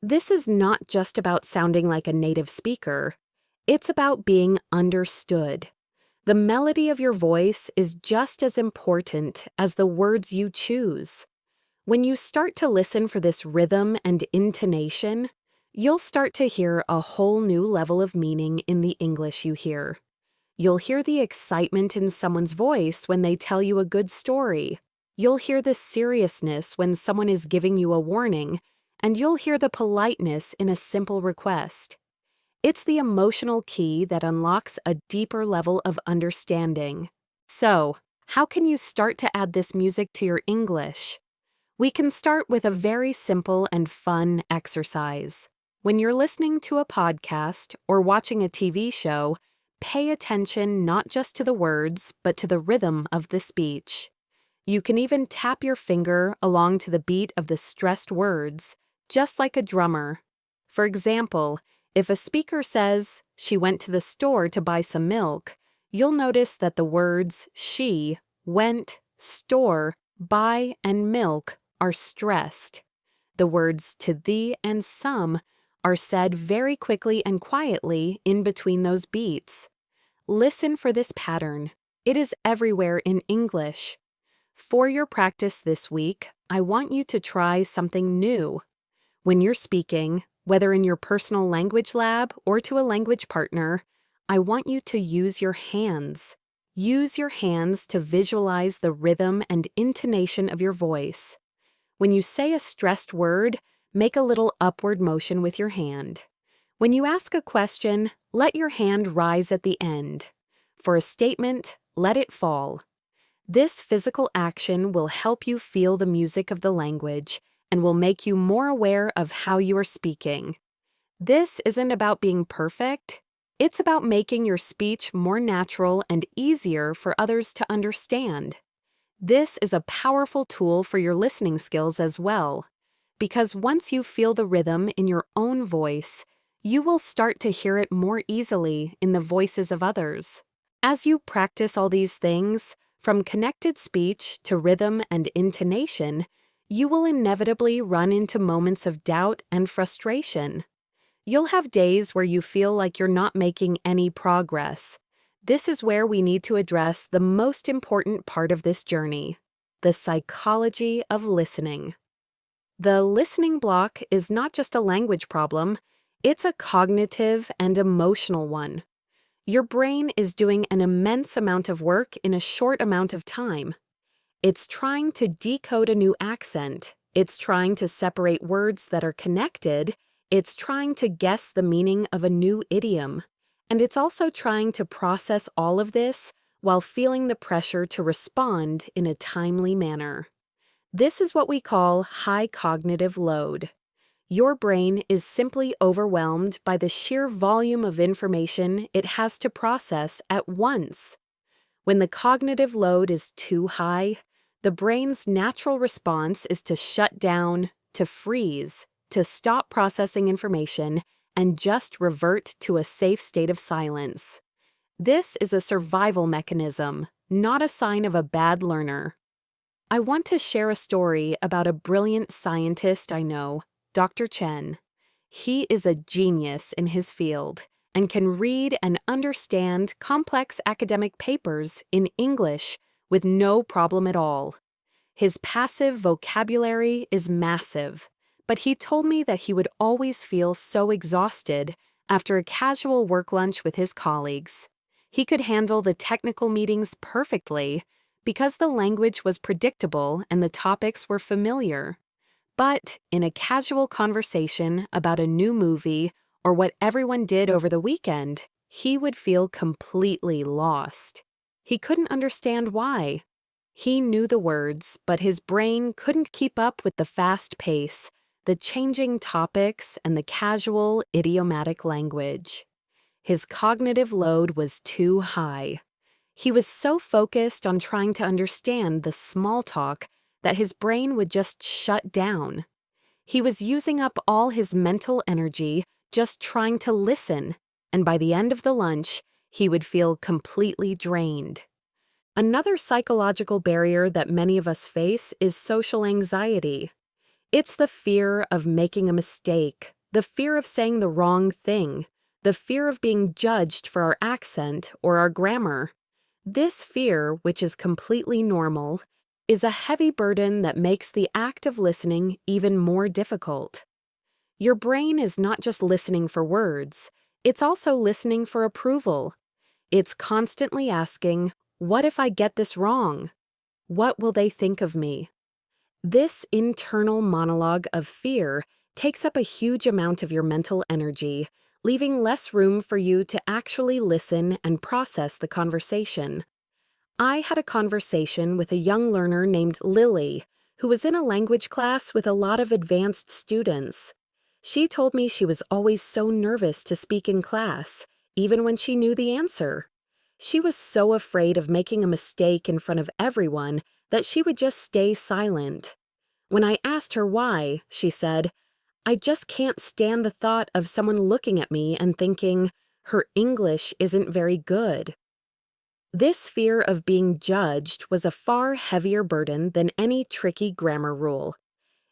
This is not just about sounding like a native speaker. It's about being understood. The melody of your voice is just as important as the words you choose. When you start to listen for this rhythm and intonation, you'll start to hear a whole new level of meaning in the English you hear. You'll hear the excitement in someone's voice when they tell you a good story. You'll hear the seriousness when someone is giving you a warning, and you'll hear the politeness in a simple request. It's the emotional key that unlocks a deeper level of understanding. So, how can you start to add this music to your English? We can start with a very simple and fun exercise. When you're listening to a podcast or watching a TV show, pay attention not just to the words, but to the rhythm of the speech. You can even tap your finger along to the beat of the stressed words, just like a drummer. For example, If a speaker says she went to the store to buy some milk, you'll notice that the words she, went, store, buy, and milk are stressed. The words to thee and some are said very quickly and quietly in between those beats. Listen for this pattern. It is everywhere in English. For your practice this week, I want you to try something new. When you're speaking, whether in your personal language lab or to a language partner, I want you to use your hands. Use your hands to visualize the rhythm and intonation of your voice. When you say a stressed word, make a little upward motion with your hand. When you ask a question, let your hand rise at the end. For a statement, let it fall. This physical action will help you feel the music of the language and will make you more aware of how you are speaking. This isn't about being perfect. It's about making your speech more natural and easier for others to understand. This is a powerful tool for your listening skills as well, because once you feel the rhythm in your own voice, you will start to hear it more easily in the voices of others. As you practice all these things, from connected speech to rhythm and intonation, you will inevitably run into moments of doubt and frustration. You'll have days where you feel like you're not making any progress. This is where we need to address the most important part of this journey, the psychology of listening. The listening block is not just a language problem, it's a cognitive and emotional one. Your brain is doing an immense amount of work in a short amount of time. It's trying to decode a new accent. It's trying to separate words that are connected. It's trying to guess the meaning of a new idiom. And it's also trying to process all of this while feeling the pressure to respond in a timely manner. This is what we call high cognitive load. Your brain is simply overwhelmed by the sheer volume of information it has to process at once. When the cognitive load is too high, the brain's natural response is to shut down, to freeze, to stop processing information, and just revert to a safe state of silence. This is a survival mechanism, not a sign of a bad learner. I want to share a story about a brilliant scientist I know, Dr. Chen. He is a genius in his field and can read and understand complex academic papers in English with no problem at all. His passive vocabulary is massive, but he told me that he would always feel so exhausted after a casual work lunch with his colleagues. He could handle the technical meetings perfectly because the language was predictable and the topics were familiar. But in a casual conversation about a new movie or what everyone did over the weekend, he would feel completely lost. He couldn't understand why. He knew the words, but his brain couldn't keep up with the fast pace, the changing topics, and the casual, idiomatic language. His cognitive load was too high. He was so focused on trying to understand the small talk that his brain would just shut down. He was using up all his mental energy just trying to listen, and by the end of the lunch, he would feel completely drained. Another psychological barrier that many of us face is social anxiety. It's the fear of making a mistake, the fear of saying the wrong thing, the fear of being judged for our accent or our grammar. This fear, which is completely normal, is a heavy burden that makes the act of listening even more difficult. Your brain is not just listening for words, it's also listening for approval. It's constantly asking, what if I get this wrong? What will they think of me? This internal monologue of fear takes up a huge amount of your mental energy, leaving less room for you to actually listen and process the conversation. I had a conversation with a young learner named Lily, who was in a language class with a lot of advanced students. She told me she was always so nervous to speak in class, even when she knew the answer. She was so afraid of making a mistake in front of everyone that she would just stay silent. When I asked her why, she said, I just can't stand the thought of someone looking at me and thinking, her English isn't very good. This fear of being judged was a far heavier burden than any tricky grammar rule.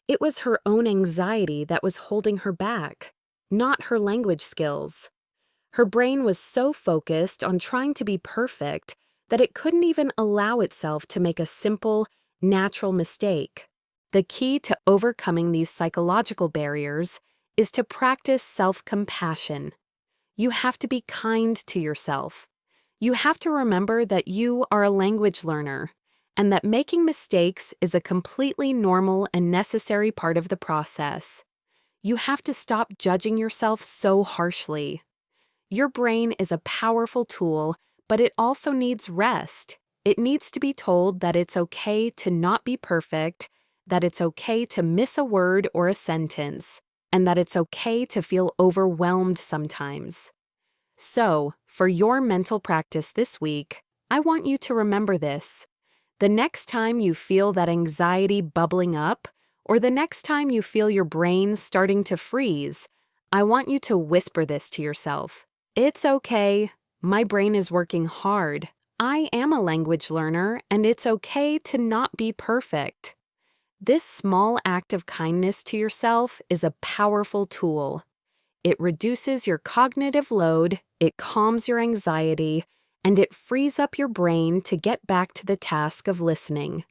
It was her own anxiety that was holding her back, not her language skills. Her brain was so focused on trying to be perfect that it couldn't even allow itself to make a simple, natural mistake. The key to overcoming these psychological barriers is to practice self-compassion. You have to be kind to yourself. You have to remember that you are a language learner and that making mistakes is a completely normal and necessary part of the process. You have to stop judging yourself so harshly. Your brain is a powerful tool, but it also needs rest. It needs to be told that it's okay to not be perfect, that it's okay to miss a word or a sentence, and that it's okay to feel overwhelmed sometimes. So, for your mental practice this week, I want you to remember this. The next time you feel that anxiety bubbling up, or the next time you feel your brain starting to freeze, I want you to whisper this to yourself. It's okay. My brain is working hard. I am a language learner, and it's okay to not be perfect. This small act of kindness to yourself is a powerful tool. It reduces your cognitive load, it calms your anxiety, and it frees up your brain to get back to the task of listening.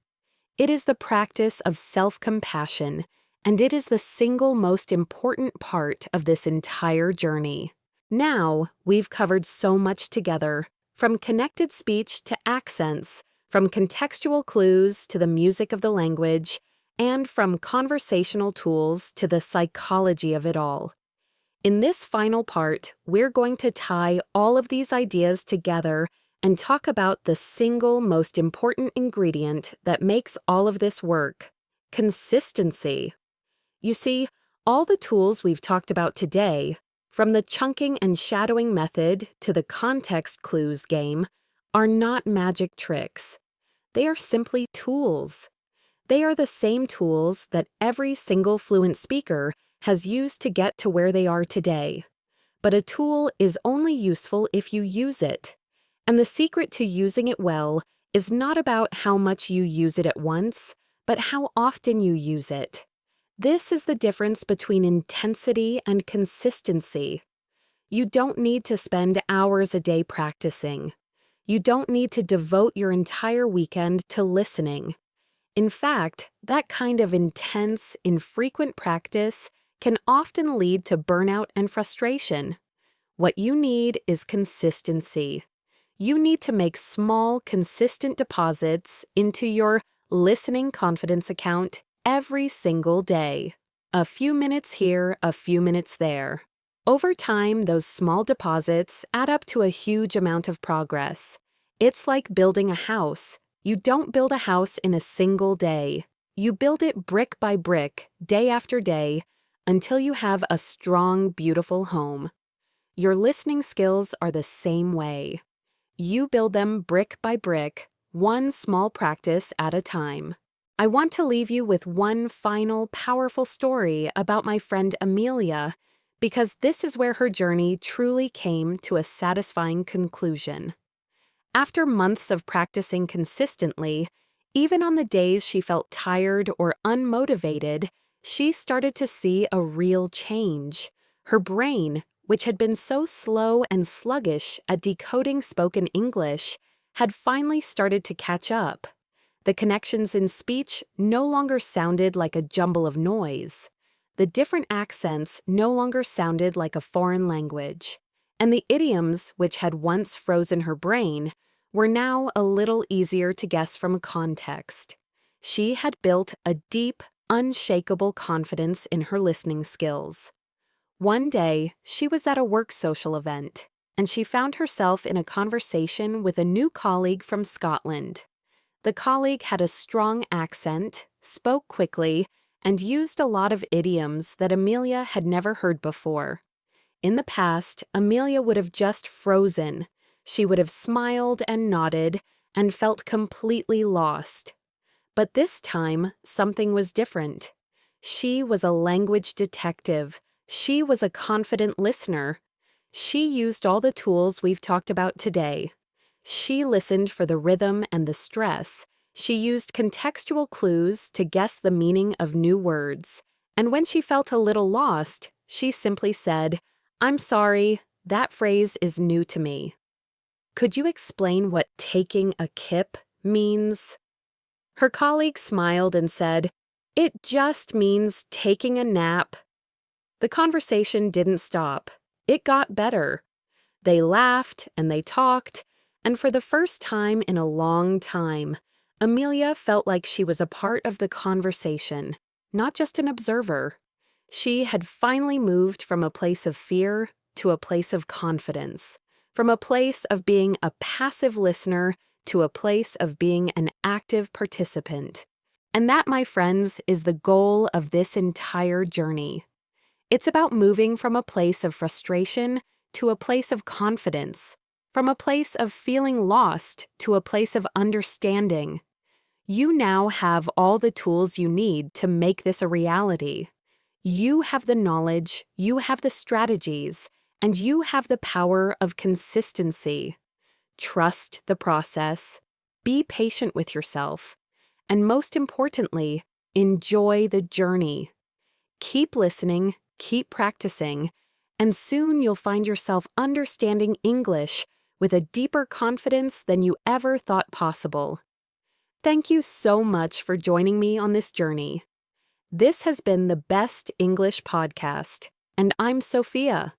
It is the practice of self-compassion, and it is the single most important part of this entire journey. Now, we've covered so much together, from connected speech to accents, from contextual clues to the music of the language, and from conversational tools to the psychology of it all. In this final part, we're going to tie all of these ideas together and talk about the single most important ingredient that makes all of this work: consistency. You see, all the tools we've talked about today, from the chunking and shadowing method to the context clues game, are not magic tricks. They are simply tools. They are the same tools that every single fluent speaker has used to get to where they are today. But a tool is only useful if you use it. And the secret to using it well is not about how much you use it at once, but how often you use it. This is the difference between intensity and consistency. You don't need to spend hours a day practicing. You don't need to devote your entire weekend to listening. In fact, that kind of intense, infrequent practice can often lead to burnout and frustration. What you need is consistency. You need to make small, consistent deposits into your listening confidence account every single day. A few minutes here, a few minutes there. Over time, those small deposits add up to a huge amount of progress. It's like building a house. You don't build a house in a single day. You build it brick by brick, day after day, until you have a strong, beautiful home. Your listening skills are the same way. You build them brick by brick, one small practice at a time. I want to leave you with one final, powerful story about my friend Amelia, because this is where her journey truly came to a satisfying conclusion. After months of practicing consistently, even on the days she felt tired or unmotivated, she started to see a real change. Her brain, which had been so slow and sluggish at decoding spoken English, had finally started to catch up. The connections in speech no longer sounded like a jumble of noise. The different accents no longer sounded like a foreign language. And the idioms, which had once frozen her brain, were now a little easier to guess from context. She had built a deep, unshakable confidence in her listening skills. One day, she was at a work social event, and she found herself in a conversation with a new colleague from Scotland. The colleague had a strong accent, spoke quickly, and used a lot of idioms that Amelia had never heard before. In the past, Amelia would have just frozen. She would have smiled and nodded and felt completely lost. But this time, something was different. She was a language detective. She was a confident listener. She used all the tools we've talked about today. She listened for the rhythm and the stress. She used contextual clues to guess the meaning of new words. And when she felt a little lost, she simply said, "I'm sorry, that phrase is new to me." Could you explain what taking a kip means? Her colleague smiled and said, "It just means taking a nap." The conversation didn't stop. It got better. They laughed and they talked, and for the first time in a long time, Amelia felt like she was a part of the conversation, not just an observer. She had finally moved from a place of fear to a place of confidence, from a place of being a passive listener to a place of being an active participant. And that, my friends, is the goal of this entire journey. It's about moving from a place of frustration to a place of confidence, from a place of feeling lost to a place of understanding. You now have all the tools you need to make this a reality. You have the knowledge, you have the strategies, and you have the power of consistency. Trust the process, be patient with yourself, and most importantly, enjoy the journey. Keep listening, keep practicing, and soon you'll find yourself understanding English with a deeper confidence than you ever thought possible. Thank you so much for joining me on this journey. This has been the Best English Podcast, and I'm Sophia.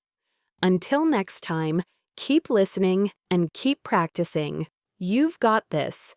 Until next time, keep listening and keep practicing. You've got this.